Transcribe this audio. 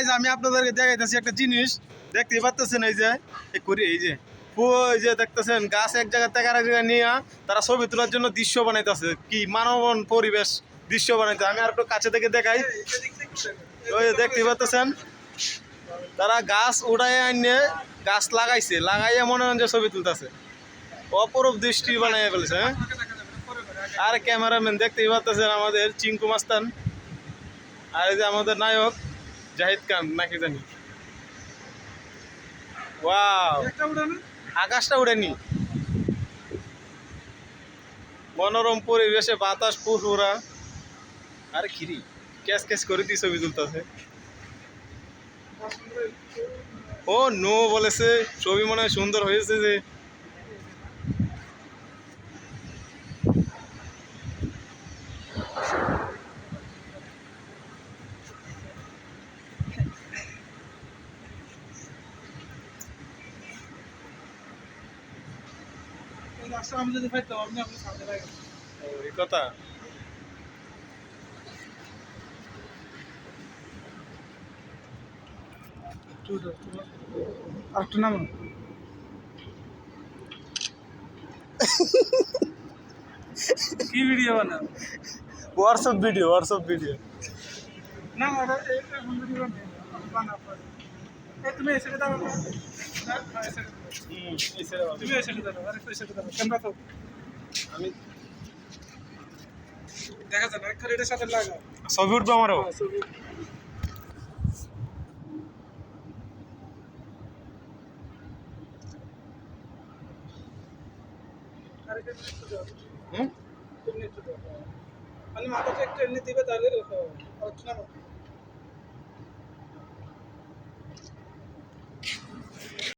guys আমি আপনাদেরকে দেখাইতেছি একটা জিনিস দেখতে পাচ্ছেন এই যে এই যে ওই যে দেখতেছেন গাছ এক জায়গা থেকে আরেক জায়গায় নিয়ে তারা ছবি তোলার জন্য দৃশ্য বানাইতেছে কি মানবন পরিবেশ দৃশ্য বানাইতে আমি আর একটু কাছে থেকে দেখাই ওই দেখতে পাচ্ছেন তারা গাছ উড়াই আনিয়ে গাছ লাগাইছে লাগাইয়া মনে হয় যে ছবি তুলতেছে অপরূপ দৃষ্টি বানাইয়া ফেলেছে হ্যাঁ আর ক্যামেরাম্যান দেখতেই পাচ্ছেন আমাদের চিঙ্কু মাস্তান আর এই যে আমাদের নায়ক জাহিদ খান নাকি জানি ওয়াও আকাশটা উড়েনি মনোরম পরিবেশে বাতাস পুরা আরে খিরি ক্যাশ ক্যাশ করে দিয়ে ছবি তুলতেছে ও নো বলেছে ছবি মনে হয় সুন্দর হয়েছে যে আমি যদি পাইতাম আপনি আপনার সামনে রাখেন এই কথা আরেকটু নাম কি ভিডিও বানাও হোয়াটসঅ্যাপ ভিডিও না এটা এখন ভিডিও বানাও তুমি এসে দাও তুমি এসে দাও আরেকটু এসে দাও ক্যামেরা তো আমি দেখা যাবে এক এটার সাথে লাগাও ছবি উঠবে আমারও মানে মাথাটা একটু এমনি দিবে তাহলে